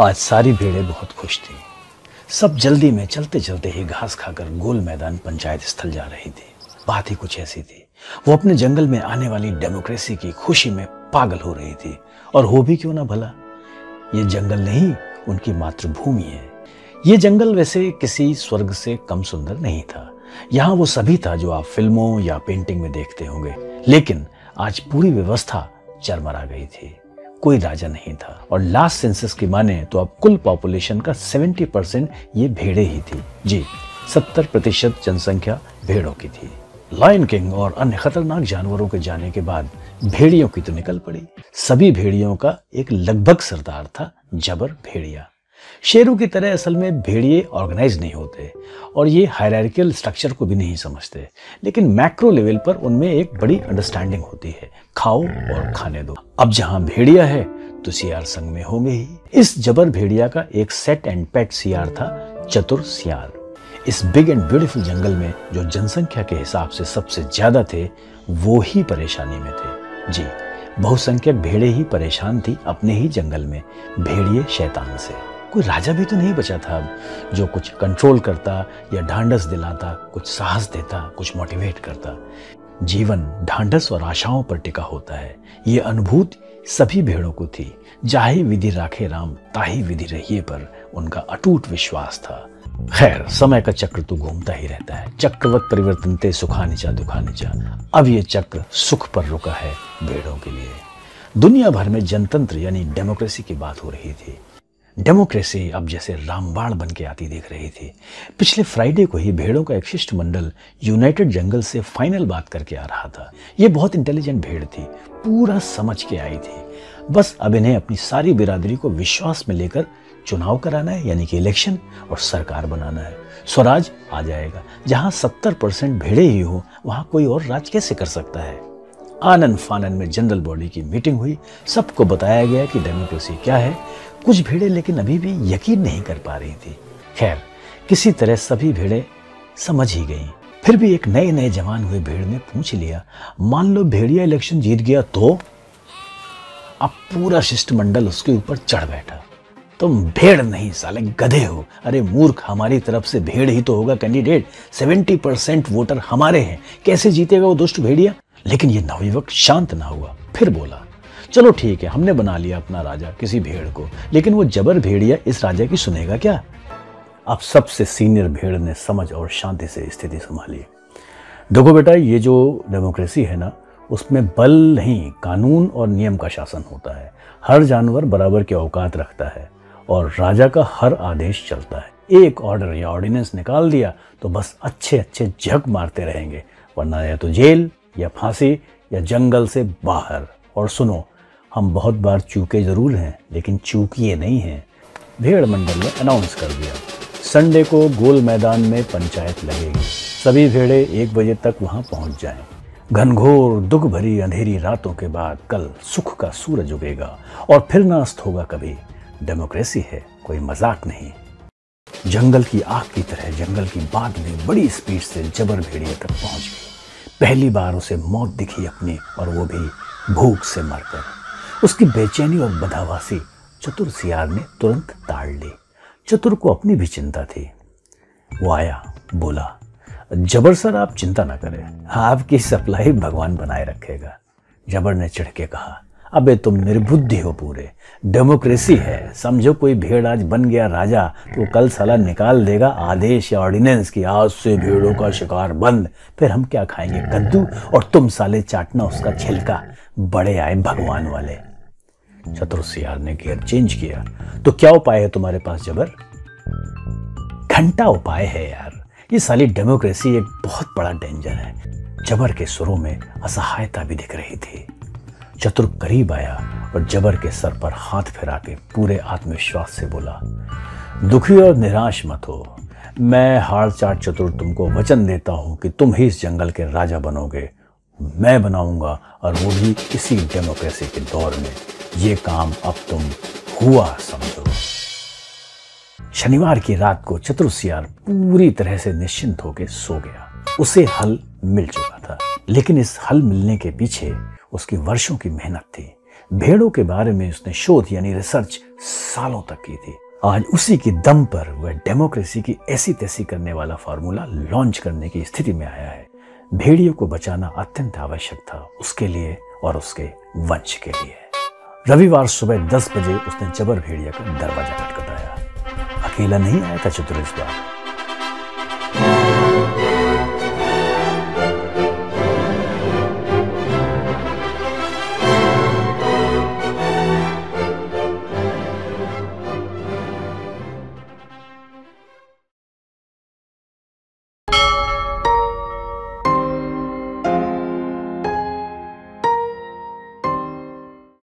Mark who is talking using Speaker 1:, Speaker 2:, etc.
Speaker 1: आज सारी भेड़ें बहुत खुश थी। सब जल्दी में चलते चलते ही घास खाकर गोल मैदान पंचायत स्थल जा रही थी। बात ही कुछ ऐसी थी, वो अपने जंगल में आने वाली डेमोक्रेसी की खुशी में पागल हो रही थी। और हो भी क्यों ना भला, ये जंगल नहीं उनकी मातृभूमि है। ये जंगल वैसे किसी स्वर्ग से कम सुंदर नहीं था। यहाँ वो सभी था जो आप फिल्मों या पेंटिंग में देखते होंगे, लेकिन आज पूरी व्यवस्था चरमरा गई थी। कोई राजा नहीं था और लास्ट सेंसस की माने तो अब कुल पॉपुलेशन का 70% ये भेड़े ही थी। जी, 70% जनसंख्या भेड़ों की थी। लायन किंग और अन्य खतरनाक जानवरों के जाने के बाद भेड़ियों की तो निकल पड़ी। सभी भेड़ियों का एक लगभग सरदार था, जबर भेड़िया। शेरों की तरह असल में भेड़िए ऑर्गेनाइज नहीं होते और ये हायरार्कियल स्ट्रक्चर को भी नहीं समझते, लेकिन मैक्रो लेवल पर उनमें एक बड़ी अंडरस्टैंडिंग होती है, खाओ और खाने दो। अब जहां भेड़िया है तो सियार संग में होंगे ही। इस जबर भेड़िया का एक सेट एंड पेट सियार था, चतुर सियार। इस बिग एंड ब्यूटीफुल जंगल में जो जनसंख्या के हिसाब से सबसे ज्यादा थे, वो ही परेशानी में थे। जी, बहुसंख्यक भेड़े ही परेशान थी अपने ही जंगल में, भेड़िए शैतान से। कोई राजा भी तो नहीं बचा था अब जो कुछ कंट्रोल करता या ढांढस दिलाता, कुछ साहस देता, कुछ मोटिवेट करता। जीवन ढांढस और आशाओं पर टिका होता है, ये अनुभूति सभी भेड़ों को थी। जाहे विधि राखे राम, ताही विधि रहिए पर उनका अटूट विश्वास था। खैर, समय का चक्र तो घूमता ही रहता है। चक्रवत परिवर्तनते सुखानिचा दुखानिचा। अब ये चक्र सुख पर रुका है भेड़ों के लिए। दुनिया भर में जनतंत्र यानी डेमोक्रेसी की बात हो रही थी। डेमोक्रेसी अब जैसे रामबाण बन के आती दिख रही थी। पिछले फ्राइडे को ही भेड़ों का एक शिष्टमंडल यूनाइटेड जंगल से फाइनल बात करके आ रहा था। ये बहुत इंटेलिजेंट भेड़ थी, पूरा समझ के आई थी। बस अब इन्हें अपनी सारी बिरादरी को विश्वास में लेकर चुनाव कराना है, यानी कि इलेक्शन, और सरकार बनाना है। स्वराज आ जाएगा। जहां 70% भेड़े ही हो, वहां कोई और राज कैसे कर सकता है। आनन फानन में जनरल बॉडी की मीटिंग हुई। सबको बताया गया कि डेमोक्रेसी क्या है। कुछ भेड़े लेकिन अभी भी यकीन नहीं कर पा रही थी। खैर, किसी तरह सभी भेड़े समझ ही गईं। फिर भी एक नए नए जवान हुए भेड़ ने पूछ लिया, मान लो भेड़िया इलेक्शन जीत गया तो? अब पूरा शिष्टमंडल उसके ऊपर चढ़ बैठा। तुम भेड़ नहीं साले गधे हो। अरे मूर्ख, हमारी तरफ से भेड़ ही तो होगा कैंडिडेट। 70% वोटर हमारे हैं, कैसे जीतेगा वो दुष्ट भेड़िया? लेकिन ये नवयुवक शांत ना हुआ। फिर बोला, चलो ठीक है, हमने बना लिया अपना राजा किसी भेड़ को, लेकिन वो जबर भेड़िया इस राजा की सुनेगा क्या? अब सबसे सीनियर भेड़ ने समझ और शांति से स्थिति संभाली। देखो बेटा, ये जो डेमोक्रेसी है ना, उसमें बल नहीं, कानून और नियम का शासन होता है। हर जानवर बराबर के औकात रखता है और राजा का हर आदेश चलता है। एक ऑर्डर या ऑर्डिनेंस निकाल दिया तो बस अच्छे अच्छे झक मारते रहेंगे, वरना या तो जेल या फांसी या जंगल से बाहर। और सुनो, हम बहुत बार चूके जरूर हैं, लेकिन चूकिए नहीं हैं। भेड़ मंडल ने अनाउंस कर दिया, संडे को गोल मैदान में पंचायत लगेगी। सभी भेड़े 1 बजे तक वहां पहुंच जाएं। घनघोर दुख भरी अंधेरी रातों के बाद कल सुख का सूरज उगेगा और फिर ना अस्त होगा कभी। डेमोक्रेसी है, कोई मजाक नहीं। जंगल की आग की तरह जंगल की बाग में बड़ी स्पीड से जबर भेड़िए तक पहुंच गई। पहली बार उसे मौत दिखी अपनी, और वो भी भूख से मरकर। उसकी बेचैनी और बदहवासी चतुर सियार ने तुरंत ताड़ ली। चतुर को अपनी भी चिंता थी। वो आया, बोला, जबर सर आप चिंता ना करें, आपकी सप्लाई भगवान बनाए रखेगा। जबर ने चिढ़ के कहा, अबे तुम निर्बुद्धि हो पूरे। डेमोक्रेसी है, समझो कोई भेड़ आज बन गया राजा तो कल साला निकाल देगा आदेश या ऑर्डिनेंस की आज से भेड़ों का शिकार बंद। फिर हम क्या खाएंगे, कद्दू, और तुम साले चाटना उसका छिलका। बड़े आए भगवान वाले। चतुर सियार ने गियर चेंज किया, तो क्या उपाय है तुम्हारे पास जबर? घंटा उपाय है यार, ये साली डेमोक्रेसी एक बहुत बड़ा डेंजर है। जबर के सुरों में असहायता भी दिख रही थी। चतुर करीब आया और जबर के सर पर हाथ फिरा के पूरे आत्मविश्वास से बोला, दुखी और निराश मत हो। मैं हाड़ चाट चतुर तुमको वचन देता हूं कि तुम ही इस जंगल के राजा बनोगे। मैं बनाऊंगा, और वो भी इसी डेमोक्रेसी के दौर में। ये काम अब तुम हुआ समझो। शनिवार की रात को चतुर सियार पूरी तरह से निश्चिंत होकर सो गया। उसे हल मिल चुका था। लेकिन इस हल मिलने के पीछे उसकी वर्षों की मेहनत थी। भेड़ों के बारे में उसने शोध यानी रिसर्च सालों तक की थी। आज उसी की दम पर वह डेमोक्रेसी की ऐसी तैसी करने वाला फार्मूला लॉन्च करने की स्थिति में आया है। भेड़ियों को बचाना अत्यंत आवश्यक था, उसके लिए और उसके वंश के लिए। रविवार सुबह 10 बजे उसने जबर भेड़िया का दरवाजा खटखटाया। अकेला नहीं आया था चतुर इस बार।